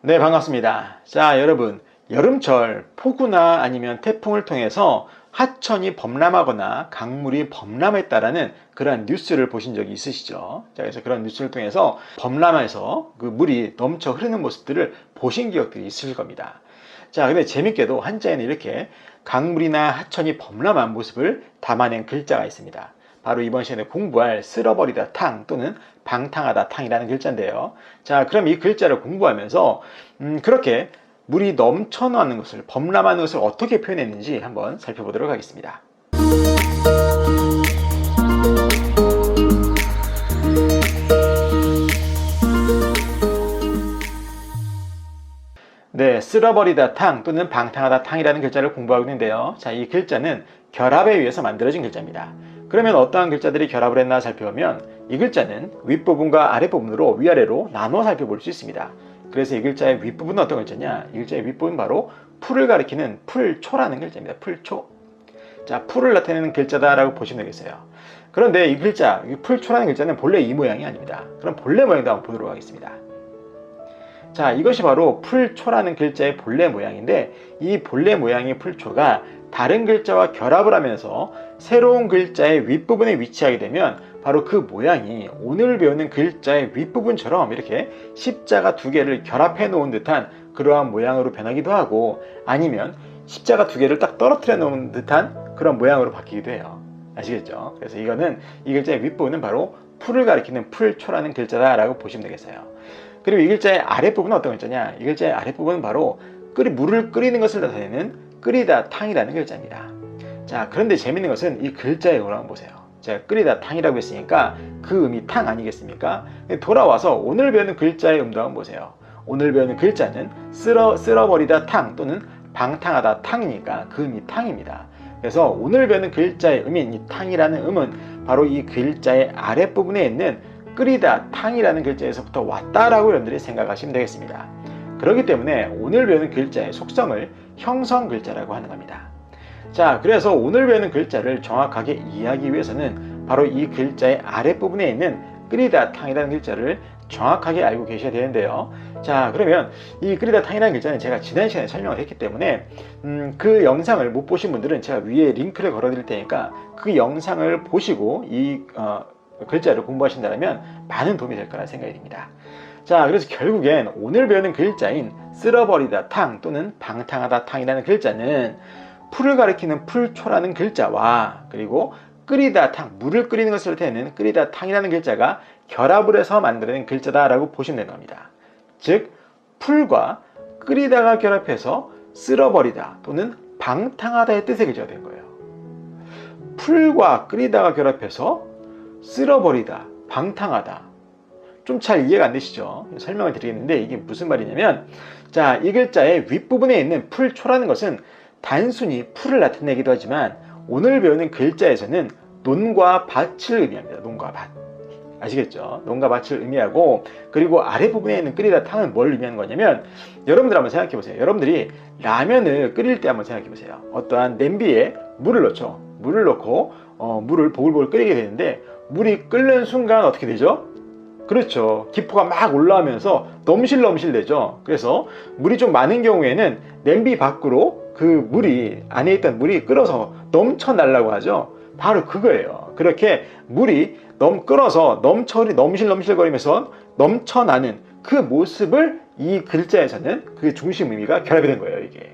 네, 반갑습니다. 자, 여러분, 여름철 폭우나 아니면 태풍을 통해서 하천이 범람하거나 강물이 범람했다라는 그러한 뉴스를 보신 적이 있으시죠? 자, 그래서 그런 뉴스를 통해서 범람해서 그 물이 넘쳐 흐르는 모습들을 보신 기억들이 있으실 겁니다. 자, 근데 재밌게도 한자에는 이렇게 강물이나 하천이 범람한 모습을 담아낸 글자가 있습니다. 바로 이번 시간에 공부할 쓸어버리다 탕 또는 방탕하다 탕이라는 글자인데요. 자, 그럼 이 글자를 공부하면서 그렇게 물이 넘쳐나는 것을, 범람하는 것을 어떻게 표현했는지 한번 살펴보도록 하겠습니다. 네, 쓸어버리다 탕 또는 방탕하다 탕이라는 글자를 공부하고 있는데요. 자, 이 글자는 결합에 의해서 만들어진 글자입니다. 그러면 어떠한 글자들이 결합을 했나 살펴보면 이 글자는 윗부분과 아랫부분으로 위아래로 나눠 살펴볼 수 있습니다. 그래서 이 글자의 윗부분은 어떤 글자냐? 이 글자의 윗부분은 바로 풀을 가리키는 풀초라는 글자입니다. 풀초. 자, 풀을 나타내는 글자다라고 보시면 되겠어요. 그런데 이 글자, 이 풀초라는 글자는 본래 이 모양이 아닙니다. 그럼 본래 모양도 한번 보도록 하겠습니다. 자, 이것이 바로 풀초라는 글자의 본래 모양인데 이 본래 모양의 풀초가 다른 글자와 결합을 하면서 새로운 글자의 윗부분에 위치하게 되면 바로 그 모양이 오늘 배우는 글자의 윗부분처럼 이렇게 십자가 두 개를 결합해 놓은 듯한 그러한 모양으로 변하기도 하고 아니면 십자가 두 개를 딱 떨어뜨려 놓은 듯한 그런 모양으로 바뀌기도 해요. 아시겠죠? 그래서 이거는 이 글자의 윗부분은 바로 풀을 가리키는 풀초라는 글자다라고 보시면 되겠어요. 그리고 이 글자의 아랫부분은 어떤 글자냐? 이 글자의 아랫부분은 바로 물을 끓이는 것을 나타내는 끓이다 탕이라는 글자입니다. 자, 그런데 재밌는 것은 이 글자의 의미를 한번 보세요. 제가 끓이다 탕이라고 했으니까 그 의미 탕 아니겠습니까? 돌아와서 오늘 배우는 글자의 음도 한번 보세요. 오늘 배우는 글자는 쓸어버리다 탕 또는 방탕하다 탕이니까 그 의미 탕입니다. 그래서 오늘 배우는 글자의 의미인 이 탕이라는 음은 바로 이 글자의 아랫부분에 있는 끓이다 탕이라는 글자에서부터 왔다라고 여러분들이 생각하시면 되겠습니다. 그렇기 때문에 오늘 배우는 글자의 속성을 형성 글자라고 하는 겁니다. 자, 그래서 오늘 배우는 글자를 정확하게 이해하기 위해서는 바로 이 글자의 아랫부분에 있는 끓이다 탕이라는 글자를 정확하게 알고 계셔야 되는데요. 자, 그러면 이 끓이다 탕이라는 글자는 제가 지난 시간에 설명을 했기 때문에 그 영상을 못 보신 분들은 제가 위에 링크를 걸어 드릴 테니까 그 영상을 보시고 이 글자를 공부하신다면 많은 도움이 될 거라 생각이 듭니다. 자, 그래서 결국엔 오늘 배우는 글자인 쓸어버리다 탕 또는 방탕하다 탕이라는 글자는 풀을 가리키는 풀초라는 글자와 그리고 끓이다 탕, 물을 끓이는 것을 나타내는 끓이다 탕이라는 글자가 결합을 해서 만들어낸 글자다라고 보시면 되는 겁니다. 즉, 풀과 끓이다가 결합해서 쓸어버리다 또는 방탕하다의 뜻의 글자가 된 거예요. 풀과 끓이다가 결합해서 쓸어버리다, 방탕하다. 좀 잘 이해가 안 되시죠? 설명을 드리겠는데 이게 무슨 말이냐면 자, 이 글자의 윗부분에 있는 풀초라는 것은 단순히 풀을 나타내기도 하지만 오늘 배우는 글자에서는 논과 밭을 의미합니다. 논과 밭. 아시겠죠? 논과 밭을 의미하고 그리고 아랫부분에 있는 끓이다 탕은 뭘 의미하는 거냐면 여러분들 한번 생각해 보세요. 여러분들이 라면을 끓일 때 한번 생각해 보세요. 어떠한 냄비에 물을 넣죠. 물을 넣고 물을 보글보글 끓이게 되는데 물이 끓는 순간 어떻게 되죠? 그렇죠. 기포가 막 올라오면서 넘실넘실 되죠. 그래서 물이 좀 많은 경우에는 냄비 밖으로 그 물이 안에 있던 물이 끓어서 넘쳐나려고 하죠. 바로 그거예요. 그렇게 물이 끓어서 넘실넘실거리면서 넘쳐나는 그 모습을 이 글자에서는 그 중심 의미가 결합이 된 거예요. 이게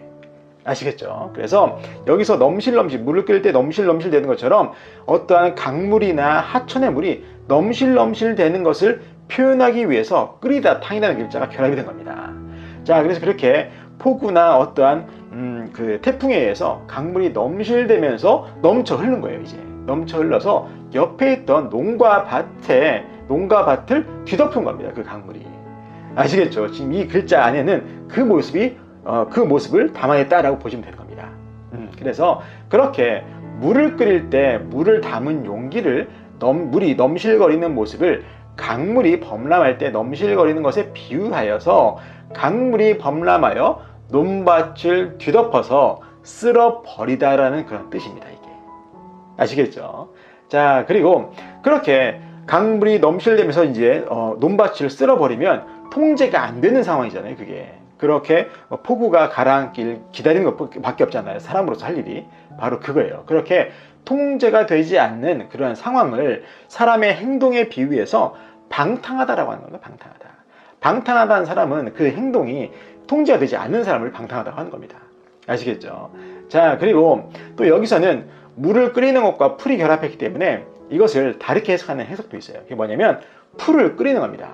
아시겠죠? 그래서 여기서 넘실넘실, 물을 끓일 때 넘실넘실 되는 것처럼 어떠한 강물이나 하천의 물이 넘실넘실 되는 것을 표현하기 위해서 끓이다 탕이라는 글자가 결합이 된 겁니다. 자, 그래서 그렇게 폭우나 어떠한 그 태풍에 의해서 강물이 넘실대면서 넘쳐 흐르는 거예요. 이제 넘쳐 흘러서 옆에 있던 농가 밭을 뒤덮은 겁니다. 그 강물이. 아시겠죠? 지금 이 글자 안에는 그 모습을 담아냈다라고 보시면 되는 겁니다. 그래서 그렇게 물을 끓일 때 물을 담은 용기를 물이 넘실거리는 모습을 강물이 범람할 때 넘실거리는 것에 비유하여서 강물이 범람하여 논밭을 뒤덮어서 쓸어버리다라는 그런 뜻입니다. 이게 아시겠죠? 자, 그리고 그렇게 강물이 넘실대면서 이제 논밭을 쓸어버리면 통제가 안 되는 상황이잖아요, 그게. 그렇게 폭우가 가라앉길 기다리는 것밖에 없잖아요. 사람으로서 할 일이. 바로 그거예요. 그렇게 통제가 되지 않는 그러한 상황을 사람의 행동에 비유해서 방탕하다라고 하는 겁니다. 방탕하다. 방탕하다는 사람은 그 행동이 통제가 되지 않는 사람을 방탕하다고 하는 겁니다. 아시겠죠? 자, 그리고 또 여기서는 물을 끓이는 것과 풀이 결합했기 때문에 이것을 다르게 해석하는 해석도 있어요. 그게 뭐냐면 풀을 끓이는 겁니다.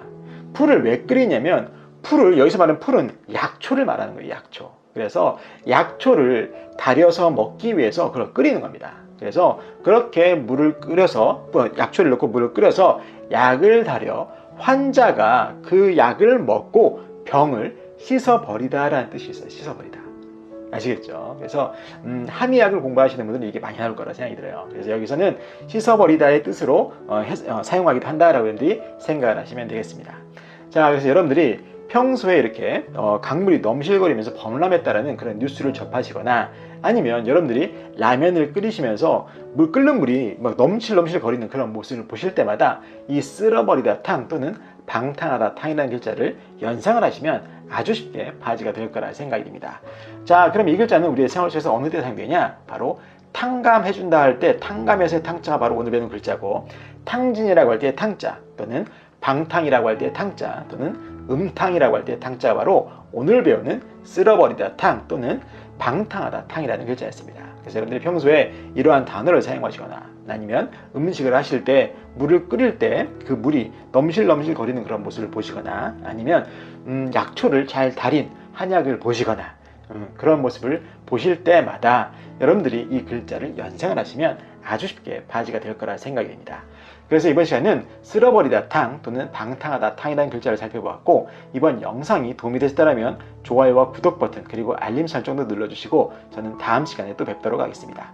풀을 왜 끓이냐면 풀을, 여기서 말하는 풀은 약초를 말하는 거예요. 약초. 그래서 약초를 달여서 먹기 위해서 그걸 끓이는 겁니다. 그래서 그렇게 물을 끓여서, 약초를 넣고 물을 끓여서 약을 달여 환자가 그 약을 먹고 병을 씻어버리다라는 뜻이 있어요. 씻어버리다. 아시겠죠? 그래서 한의학을 공부하시는 분들은 이게 많이 나올 거라 생각이 들어요. 그래서 여기서는 씻어버리다의 뜻으로 사용하기도 한다라고 여러분들이 생각을 하시면 되겠습니다. 자, 그래서 여러분들이 평소에 이렇게 강물이 넘실거리면서 범람했다라는 그런 뉴스를 접하시거나 아니면 여러분들이 라면을 끓이시면서 끓는 물이 막 넘실넘실 거리는 그런 모습을 보실 때마다 이 쓸어버리다 탕 또는 방탕하다 탕이라는 글자를 연상을 하시면 아주 쉽게 바지가 될 거라 생각이 듭니다. 자, 그럼 이 글자는 우리의 생활 속에서 어느 때 사용되냐? 바로 탕감해준다 할 때 탕감에서의 탕자가 바로 오늘 배우는 글자고, 탕진이라고 할 때 탕자 또는 방탕이라고 할 때 탕자 또는 음탕이라고 할 때 탕자가 바로 오늘 배우는 쓸어버리다 탕 또는 방탕하다 탕이라는 글자였습니다. 그래서 여러분들이 평소에 이러한 단어를 사용하시거나 아니면 음식을 하실 때 물을 끓일 때 그 물이 넘실넘실 거리는 그런 모습을 보시거나 아니면 약초를 잘 달인 한약을 보시거나 그런 모습을 보실 때마다 여러분들이 이 글자를 연상을 하시면 아주 쉽게 바지가 될 거라 생각이 됩니다. 그래서 이번 시간은 쓸어버리다 탕 또는 방탕하다 탕이라는 글자를 살펴보았고, 이번 영상이 도움이 되셨다면 좋아요와 구독 버튼 그리고 알림 설정도 눌러주시고 저는 다음 시간에 또 뵙도록 하겠습니다.